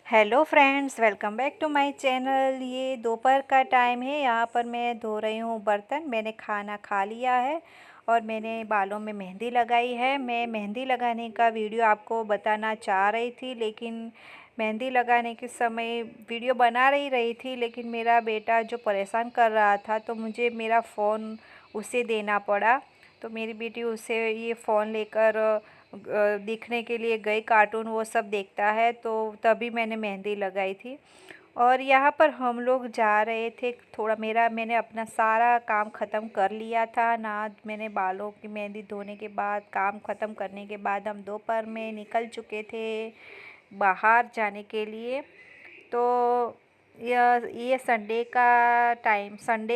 Hello friends, welcome back to my channel. ये दोपहर का टाइम है। यहाँ पर मैं धो रही हूँ बर्तन। मैंने खाना खा लिया है और मैंने बालों में मेहंदी लगाई है। मैं मेहंदी लगाने का वीडियो आपको बताना चाह रही थी, लेकिन मेहंदी लगाने के समय वीडियो बना रही थी, लेकिन मेरा बेटा जो परेशान कर रहा था तो मुझे मेरा फ़ोन उसे देना पड़ा। तो मेरी बेटी उसे ये फ़ोन लेकर देखने के लिए गई। कार्टून वो सब देखता है, तो तभी मैंने मेहंदी लगाई थी। और यहाँ पर हम लोग जा रहे थे। मैंने अपना सारा काम ख़त्म कर लिया था ना। मैंने बालों की मेहंदी धोने के बाद काम ख़त्म करने के बाद हम दोपहर में निकल चुके थे बाहर जाने के लिए। तो ये संडे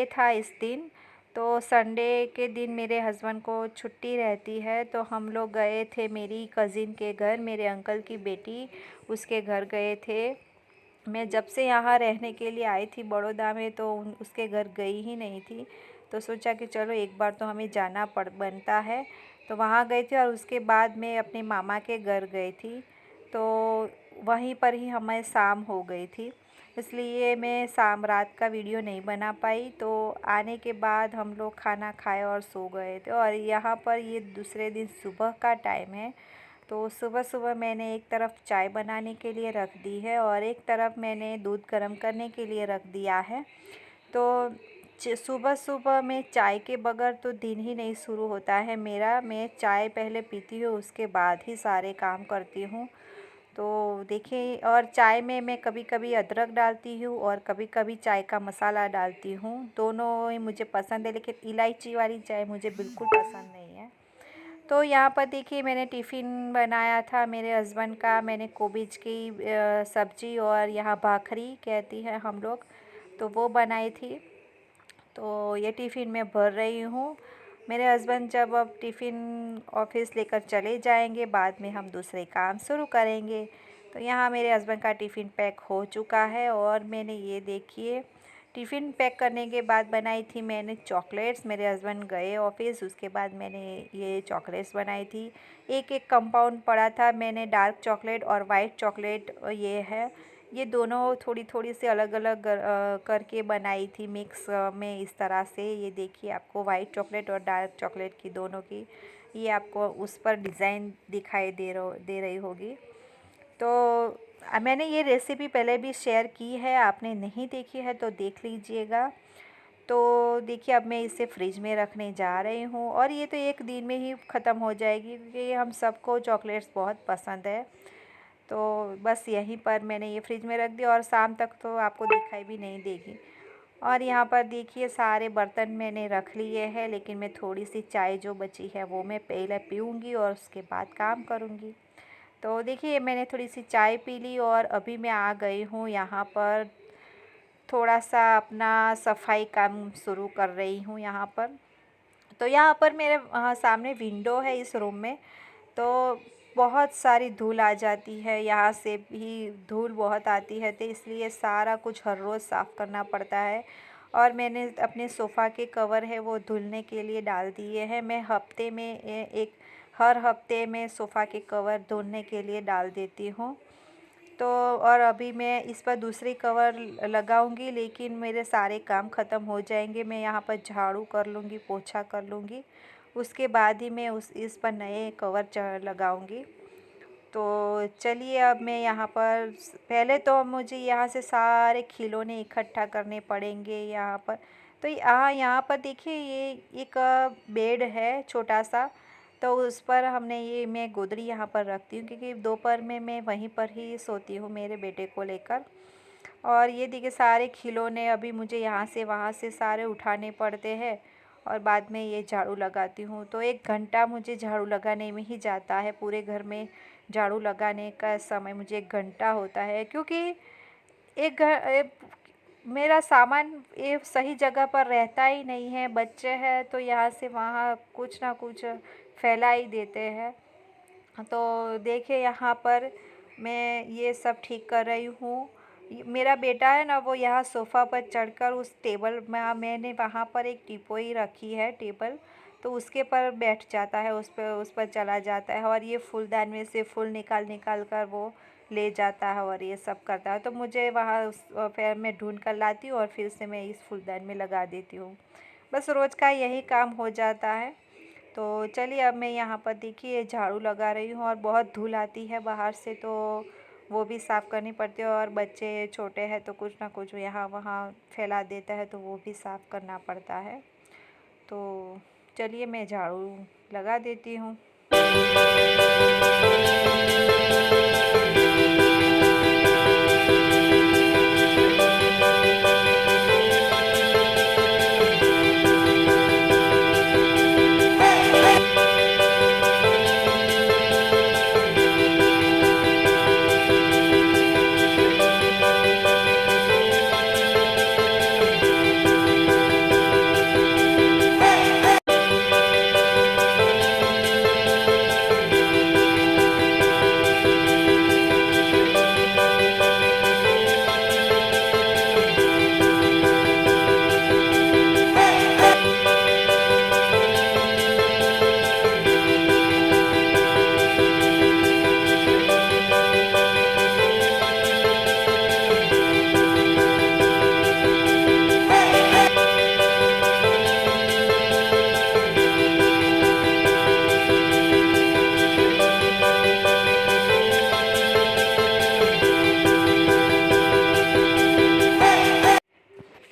था इस दिन। तो संडे के दिन मेरे हस्बैंड को छुट्टी रहती है, तो हम लोग गए थे मेरी कज़िन के घर। मेरे अंकल की बेटी उसके घर गए थे। मैं जब से यहाँ रहने के लिए आई थी बड़ौदा में, तो उसके घर गई ही नहीं थी। तो सोचा कि चलो एक बार तो हमें जाना बनता है। तो वहाँ गई थी और उसके बाद मैं अपने मामा के घर गई थी। तो वहीं पर ही हमें शाम हो गई थी, इसलिए मैं शाम रात का वीडियो नहीं बना पाई। तो आने के बाद हम लोग खाना खाए और सो गए थे। और यहाँ पर ये दूसरे दिन सुबह का टाइम है। तो सुबह सुबह मैंने एक तरफ चाय बनाने के लिए रख दी है और एक तरफ मैंने दूध गर्म करने के लिए रख दिया है। तो सुबह सुबह में चाय के बगैर तो दिन ही नहीं शुरू होता है मेरा। मैं चाय पहले पीती हूँ, उसके बाद ही सारे काम करती हूँ। तो देखिए, और चाय में मैं कभी कभी अदरक डालती हूँ और कभी कभी चाय का मसाला डालती हूँ। दोनों ही मुझे पसंद है, लेकिन इलायची वाली चाय मुझे बिल्कुल पसंद नहीं है। तो यहाँ पर देखिए, मैंने टिफ़िन बनाया था मेरे हस्बैंड का। मैंने कोबिज की सब्ज़ी और यहाँ भाखरी कहती है हम लोग, तो वो बनाई थी। तो ये टिफ़िन मैं भर रही हूँ। मेरे हस्बैंड जब अब टिफ़िन ऑफिस लेकर चले जाएंगे, बाद में हम दूसरे काम शुरू करेंगे। तो यहाँ मेरे हस्बैंड का टिफ़िन पैक हो चुका है और मैंने ये देखिए टिफ़िन पैक करने के बाद बनाई थी मैंने चॉकलेट्स। मेरे हस्बैंड गए ऑफिस, उसके बाद मैंने ये चॉकलेट्स बनाई थी। एक एक कंपाउंड पड़ा था। मैंने डार्क चॉकलेट और वाइट चॉकलेट ये है, ये दोनों थोड़ी थोड़ी सी अलग अलग करके बनाई थी मिक्स में इस तरह से। ये देखिए, आपको वाइट चॉकलेट और डार्क चॉकलेट की दोनों की ये आपको उस पर डिज़ाइन दिखाई दे रही होगी। तो मैंने ये रेसिपी पहले भी शेयर की है, आपने नहीं देखी है तो देख लीजिएगा। तो देखिए, अब मैं इसे फ्रिज में रखने जा रही हूँ और ये तो एक दिन में ही ख़त्म हो जाएगी, क्योंकि हम सबको चॉकलेट्स बहुत पसंद है। तो बस यहीं पर मैंने ये फ्रिज में रख दिया और शाम तक तो आपको दिखाई भी नहीं देगी। और यहाँ पर देखिए, सारे बर्तन मैंने रख लिए हैं, लेकिन मैं थोड़ी सी चाय जो बची है वो मैं पहले पीऊँगी और उसके बाद काम करूँगी। तो देखिए, मैंने थोड़ी सी चाय पी ली और अभी मैं आ गई हूँ यहाँ पर थोड़ा सा अपना सफाई काम शुरू कर रही हूँ यहाँ पर। तो यहाँ पर मेरे सामने विंडो है इस रूम में। तो बहुत सारी धूल आ जाती है, यहाँ से भी धूल बहुत आती है, तो इसलिए सारा कुछ हर रोज़ साफ़ करना पड़ता है। और मैंने अपने सोफ़ा के कवर है वो धुलने के लिए डाल दिए हैं। मैं हफ्ते में हर हफ्ते में सोफ़ा के कवर धुलने के लिए डाल देती हूँ। तो और अभी मैं इस पर दूसरी कवर लगाऊंगी, लेकिन मेरे सारे काम ख़त्म हो जाएंगे। मैं यहाँ पर झाड़ू कर लूँगी, पोछा कर लूँगी, उसके बाद ही मैं इस पर नए कवर लगाऊंगी। तो चलिए, अब मैं यहाँ पर पहले तो मुझे यहाँ से सारे खिलौने इकट्ठा करने पड़ेंगे यहाँ पर। तो यहाँ पर देखिए, ये एक बेड है छोटा सा। तो उस पर मैं गोदरी यहाँ पर रखती हूँ, क्योंकि दोपहर में मैं वहीं पर ही सोती हूँ मेरे बेटे को लेकर। और ये देखिए, सारे खिलौने अभी मुझे यहाँ से वहाँ से सारे उठाने पड़ते हैं और बाद में ये झाड़ू लगाती हूँ। तो 1 घंटा मुझे झाड़ू लगाने में ही जाता है। पूरे घर में झाड़ू लगाने का समय मुझे 1 घंटा होता है, क्योंकि मेरा सामान ये सही जगह पर रहता ही नहीं है। बच्चे हैं तो यहाँ से वहाँ कुछ ना कुछ फैला ही देते हैं। तो देखिए, यहाँ पर मैं ये सब ठीक कर रही हूँ। मेरा बेटा है ना, वो यहाँ सोफ़ा पर चढ़कर उस टेबल में, मैंने वहाँ पर एक टिपोई रखी है टेबल, तो उसके पर बैठ जाता है, उस पर चला जाता है और ये फूलदान में से फूल निकाल निकाल कर वो ले जाता है और ये सब करता है। तो मुझे वहाँ फिर मैं ढूंढ कर लाती हूँ और फिर से मैं इस फूलदान में लगा देती हूँ। बस रोज़ का यही काम हो जाता है। तो चलिए अब मैं यहाँ पर देखिए झाड़ू लगा रही हूँ और बहुत धूल आती है बाहर से, तो वो भी साफ़ करनी पड़ती है। और बच्चे छोटे हैं तो कुछ ना कुछ यहाँ वहाँ फैला देता है, तो वो भी साफ़ करना पड़ता है। तो चलिए मैं झाड़ू लगा देती हूँ।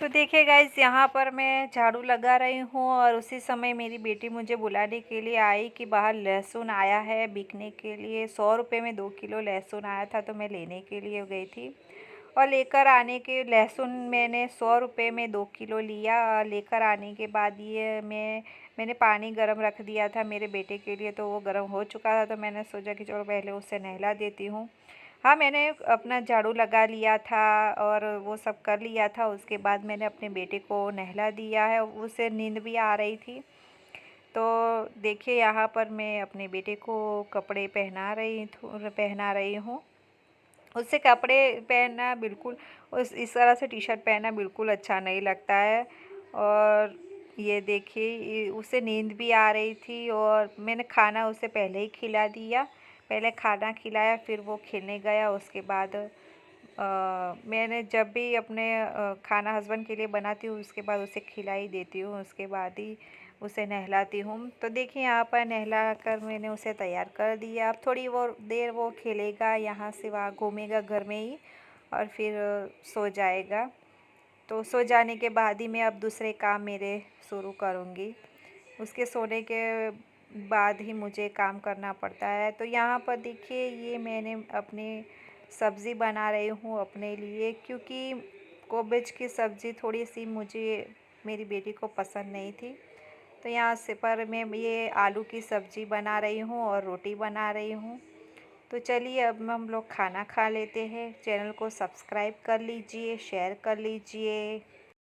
तो देखिए गाइस, यहाँ पर मैं झाड़ू लगा रही हूँ और उसी समय मेरी बेटी मुझे बुलाने के लिए आई कि बाहर लहसुन आया है बिकने के लिए। 100 रुपये में 2 किलो लहसुन आया था, तो मैं लेने के लिए गई थी। और लेकर आने के लहसुन मैंने 100 रुपये में 2 किलो लिया। लेकर आने के बाद ये मैंने पानी गर्म रख दिया था मेरे बेटे के लिए, तो वो गर्म हो चुका था। तो मैंने सोचा कि चलो पहले उसे नहला देती हूँ। हाँ, मैंने अपना झाड़ू लगा लिया था और वो सब कर लिया था। उसके बाद मैंने अपने बेटे को नहला दिया है, उसे नींद भी आ रही थी। तो देखिए यहाँ पर मैं अपने बेटे को कपड़े पहना रही हूँ। उससे कपड़े पहनना बिल्कुल इस तरह से टी शर्ट पहनना बिल्कुल अच्छा नहीं लगता है। और ये देखिए उसे नींद भी आ रही थी और मैंने खाना उसे पहले ही खिला दिया। पहले खाना खिलाया, फिर वो खेलने गया। उसके बाद मैंने जब भी अपने खाना हस्बैंड के लिए बनाती हूँ, उसके बाद उसे खिला ही देती हूँ, उसके बाद ही उसे नहलाती हूँ। तो देखिए यहाँ पर नहला कर मैंने उसे तैयार कर दिया। अब थोड़ी वो देर वो खेलेगा, यहाँ से वहाँ घूमेगा घर में ही, और फिर सो जाएगा। तो सो जाने के बाद ही मैं अब दूसरे काम मेरे शुरू करूँगी। उसके सोने के बाद ही मुझे काम करना पड़ता है। तो यहाँ पर देखिए ये मैंने अपनी सब्ज़ी बना रही हूँ अपने लिए, क्योंकि गोभी की सब्ज़ी थोड़ी सी मेरी बेटी को पसंद नहीं थी। तो यहाँ से पर मैं ये आलू की सब्ज़ी बना रही हूँ और रोटी बना रही हूँ। तो चलिए अब हम लोग खाना खा लेते हैं। चैनल को सब्सक्राइब कर लीजिए, शेयर कर लीजिए।